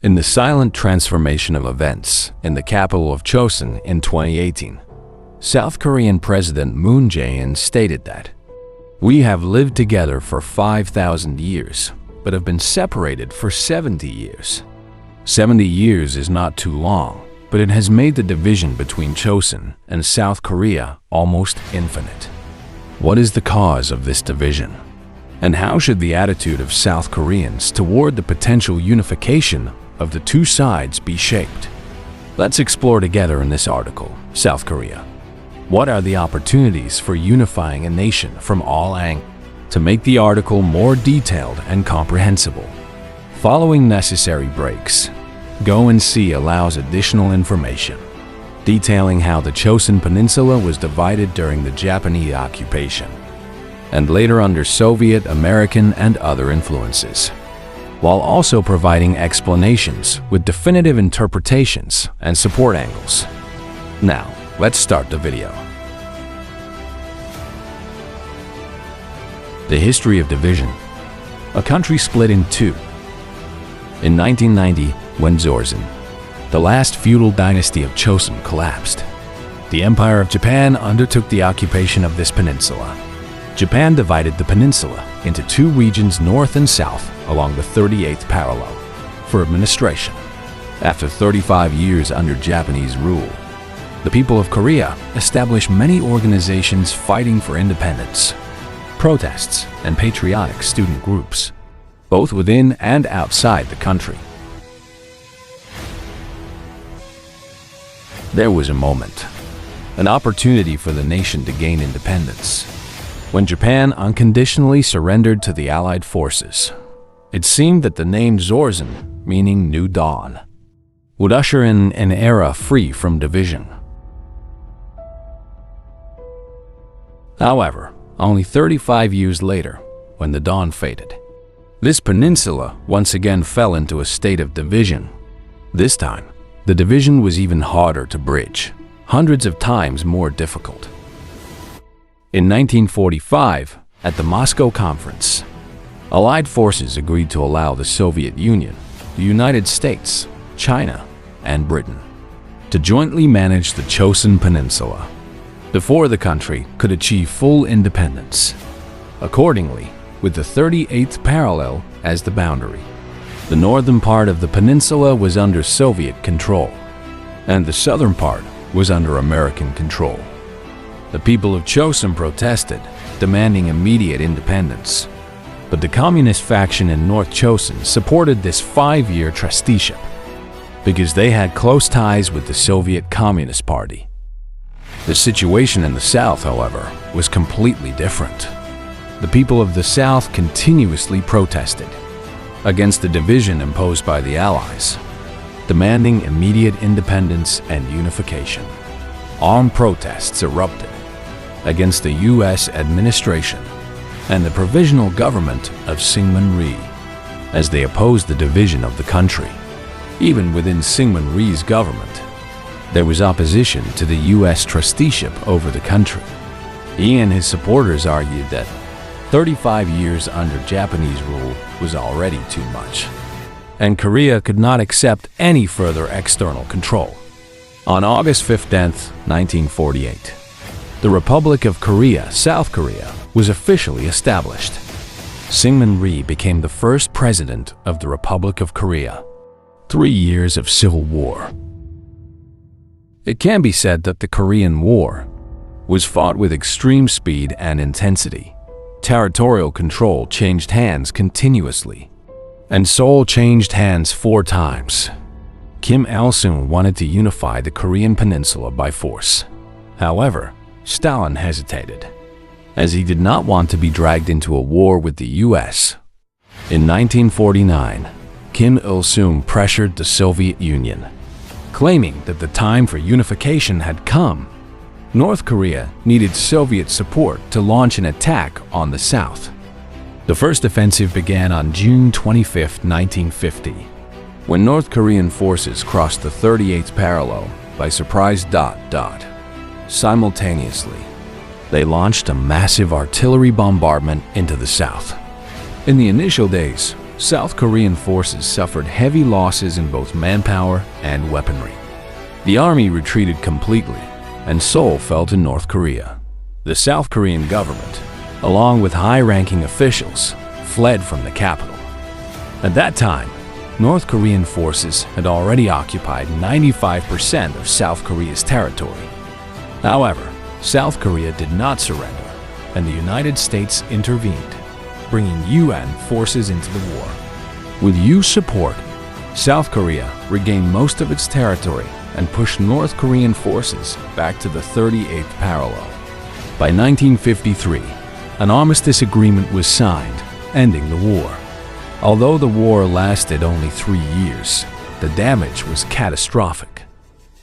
In the silent transformation of events in the capital of Chosun in 2018, South Korean President Moon Jae-in stated that, "We have lived together for 5,000 years, but have been separated for 70 years. 70 years is not too long, but it has made the division between Chosun and South Korea almost infinite." What is the cause of this division? And how should the attitude of South Koreans toward the potential unification of the two sides be shaped? Let's explore together in this article, South Korea. What are the opportunities for unifying a nation from all angles? To make the article more detailed and comprehensible, following necessary breaks, Go and See allows additional information, detailing how the Chosun Peninsula was divided during the Japanese occupation, and later under Soviet, American, and other influences, while also providing explanations with definitive interpretations and support angles. Now, let's start the video. The history of division. A country split in two. In 1990, when Joseon, the last feudal dynasty of Chosun, collapsed, the Empire of Japan undertook the occupation of this peninsula. Japan divided the peninsula into two regions north and south along the 38th parallel for administration. After 35 years under Japanese rule, the people of Korea established many organizations fighting for independence, protests, and patriotic student groups, both within and outside the country. There was a moment, an opportunity for the nation to gain independence, when Japan unconditionally surrendered to the Allied forces. It seemed that the name Joseon, meaning New Dawn, would usher in an era free from division. However, only 35 years later, when the dawn faded, this peninsula once again fell into a state of division. This time, the division was even harder to bridge, hundreds of times more difficult. In 1945, at the Moscow Conference, Allied forces agreed to allow the Soviet Union, the United States, China, and Britain to jointly manage the Chosun Peninsula before the country could achieve full independence. Accordingly, with the 38th parallel as the boundary, the northern part of the peninsula was under Soviet control, and the southern part was under American control. The people of Chosun protested, demanding immediate independence, but the communist faction in North Chosun supported this 5-year trusteeship because they had close ties with the Soviet Communist Party. The situation in the South, however, was completely different. The people of the South continuously protested against the division imposed by the Allies, demanding immediate independence and unification. Armed protests erupted against the U.S. administration and the provisional government of Syngman Rhee as they opposed the division of the country. Even within Syngman Rhee's government, there was opposition to the U.S. trusteeship over the country. He and his supporters argued that 35 years under Japanese rule was already too much, and Korea could not accept any further external control. On August 15, 1948, the Republic of Korea, South Korea, was officially established. Syngman Rhee became the first president of the Republic of Korea. 3 years of civil war. It can be said that the Korean War was fought with extreme speed and intensity. Territorial control changed hands continuously, and Seoul changed hands 4 times. Kim Il-sung wanted to unify the Korean peninsula by force. However, Stalin hesitated, as he did not want to be dragged into a war with the U.S. In 1949, Kim Il-sung pressured the Soviet Union, claiming that the time for unification had come. North Korea needed Soviet support to launch an attack on the South. The first offensive began on June 25, 1950, when North Korean forces crossed the 38th parallel by surprise. Simultaneously, they launched a massive artillery bombardment into the South. In the initial days, South Korean forces suffered heavy losses in both manpower and weaponry. The army retreated completely, and Seoul fell to North Korea. The South Korean government, along with high-ranking officials, fled from the capital. At that time, North Korean forces had already occupied 95% of South Korea's territory. However, South Korea did not surrender, and the United States intervened, bringing UN forces into the war. With U.S. support, South Korea regained most of its territory and pushed North Korean forces back to the 38th parallel. By 1953, an armistice agreement was signed, ending the war. Although the war lasted only 3 years, the damage was catastrophic.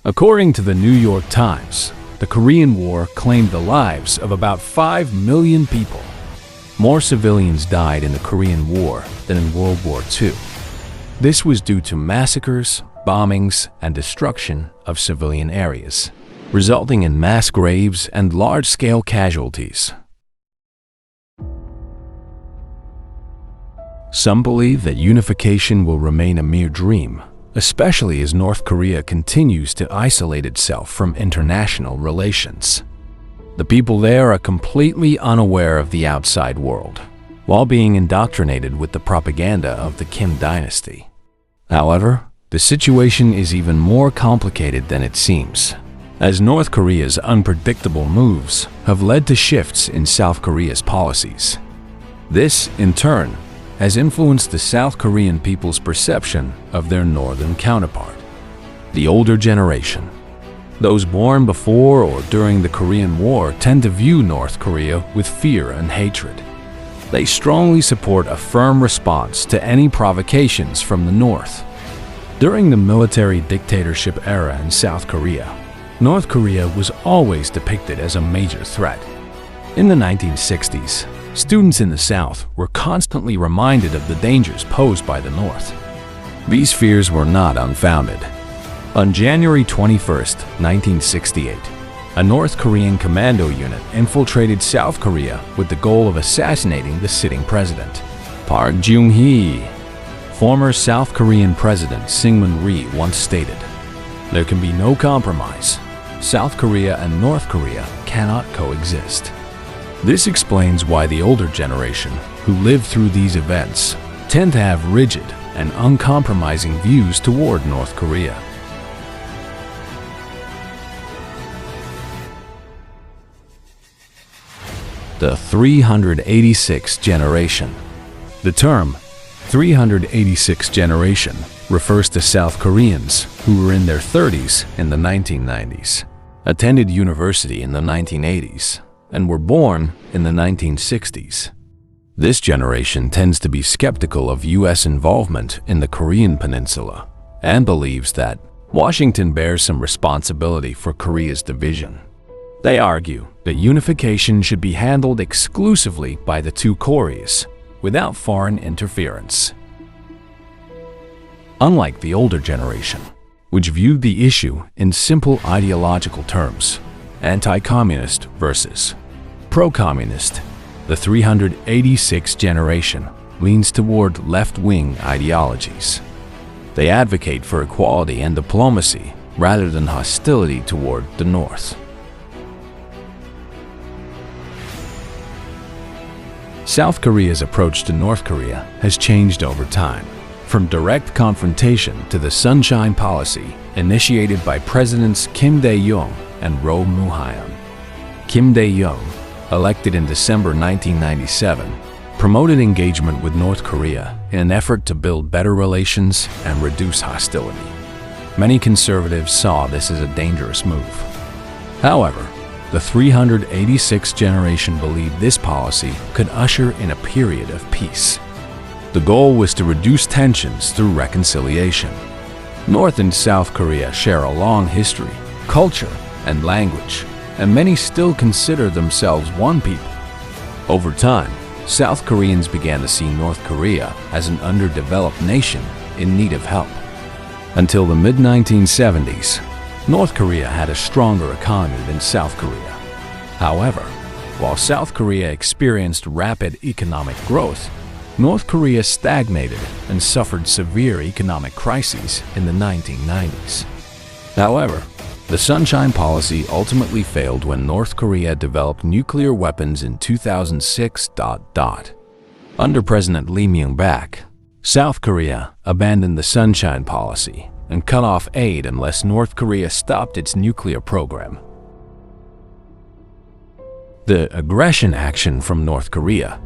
According to the New York Times, the Korean War claimed the lives of about 5 million people. More civilians died in the Korean War than in World War II. This was due to massacres, bombings, and destruction of civilian areas, resulting in mass graves and large-scale casualties. Some believe that unification will remain a mere dream, especially as North Korea continues to isolate itself from international relations. The people there are completely unaware of the outside world, while being indoctrinated with the propaganda of the Kim dynasty. However, the situation is even more complicated than it seems, as North Korea's unpredictable moves have led to shifts in South Korea's policies. This, in turn, has influenced the South Korean people's perception of their northern counterpart. The older generation, those born before or during the Korean War, tend to view North Korea with fear and hatred. They strongly support a firm response to any provocations from the North. During the military dictatorship era in South Korea, North Korea was always depicted as a major threat. In the 1960s, students in the South were constantly reminded of the dangers posed by the North. These fears were not unfounded. On January 21, 1968, a North Korean commando unit infiltrated South Korea with the goal of assassinating the sitting president, Park Chung-hee. Former South Korean President Syngman Rhee once stated, "There can be no compromise. South Korea and North Korea cannot coexist." This explains why the older generation, who lived through these events, tend to have rigid and uncompromising views toward North Korea. The 386 generation. The term 386 generation refers to South Koreans who were in their 30s in the 1990s, attended university in the 1980s, and were born in the 1960s. This generation tends to be skeptical of U.S. involvement in the Korean Peninsula and believes that Washington bears some responsibility for Korea's division. They argue that unification should be handled exclusively by the two Koreas, without foreign interference. Unlike the older generation, which viewed the issue in simple ideological terms, anti-communist versus pro-communist, the 386 generation leans toward left-wing ideologies. They advocate for equality and diplomacy rather than hostility toward the North. South Korea's approach to North Korea has changed over time, from direct confrontation to the Sunshine Policy initiated by Presidents Kim Dae-jung and Roh Moo-hyun. Kim Dae-jung, elected in December 1997, promoted engagement with North Korea in an effort to build better relations and reduce hostility. Many conservatives saw this as a dangerous move. However, the 386 generation believed this policy could usher in a period of peace. The goal was to reduce tensions through reconciliation. North and South Korea share a long history, culture, and language, and many still consider themselves one people. Over time, South Koreans began to see North Korea as an underdeveloped nation in need of help. Until the mid-1970s, North Korea had a stronger economy than South Korea. However, while South Korea experienced rapid economic growth, North Korea stagnated and suffered severe economic crises in the 1990s. However, the Sunshine Policy ultimately failed when North Korea developed nuclear weapons in 2006. Under President Lee Myung-bak, South Korea abandoned the Sunshine Policy and cut off aid unless North Korea stopped its nuclear program. The aggression action from North Korea,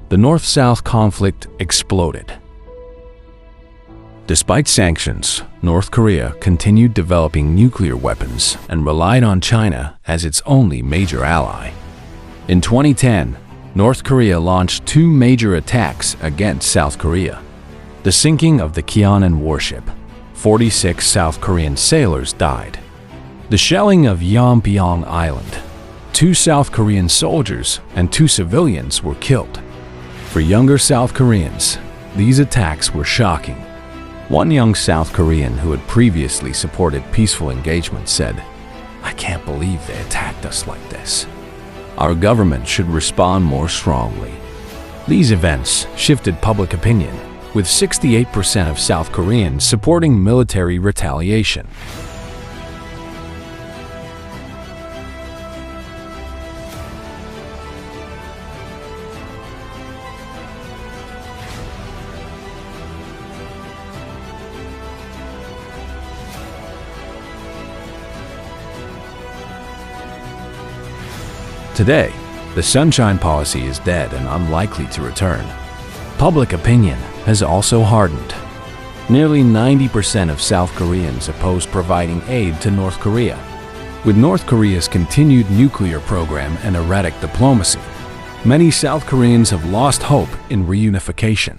the North-South conflict exploded. Despite sanctions, North Korea continued developing nuclear weapons and relied on China as its only major ally. In 2010, North Korea launched 2 major attacks against South Korea. The sinking of the Kyeonan warship. 46 South Korean sailors died. The shelling of Yeonpyeong Island. 2 South Korean soldiers and 2 civilians were killed. For younger South Koreans, these attacks were shocking. One young South Korean who had previously supported peaceful engagement said, "I can't believe they attacked us like this. Our government should respond more strongly." These events shifted public opinion, with 68% of South Koreans supporting military retaliation. Today, the Sunshine Policy is dead and unlikely to return. Public opinion has also hardened. Nearly 90% of South Koreans oppose providing aid to North Korea. With North Korea's continued nuclear program and erratic diplomacy, many South Koreans have lost hope in reunification.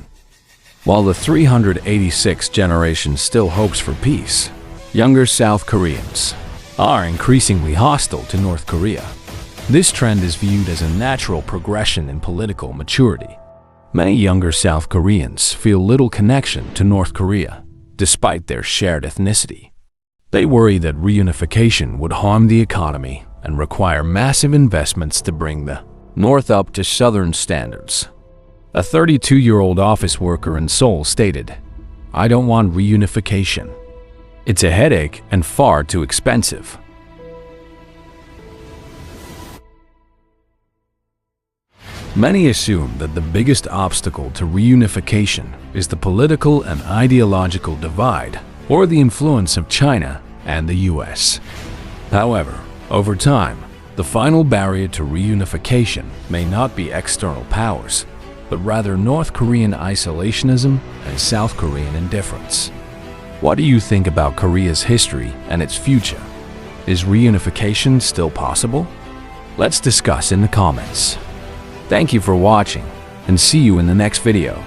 While the 386 generation still hopes for peace, younger South Koreans are increasingly hostile to North Korea. This trend is viewed as a natural progression in political maturity. Many younger South Koreans feel little connection to North Korea, despite their shared ethnicity. They worry that reunification would harm the economy and require massive investments to bring the North up to Southern standards. A 32-year-old office worker in Seoul stated, "I don't want reunification. It's a headache and far too expensive." Many assume that the biggest obstacle to reunification is the political and ideological divide or the influence of China and the US. However, over time, the final barrier to reunification may not be external powers, but rather North Korean isolationism and South Korean indifference. What do you think about Korea's history and its future? Is reunification still possible? Let's discuss in the comments. Thank you for watching, and see you in the next video.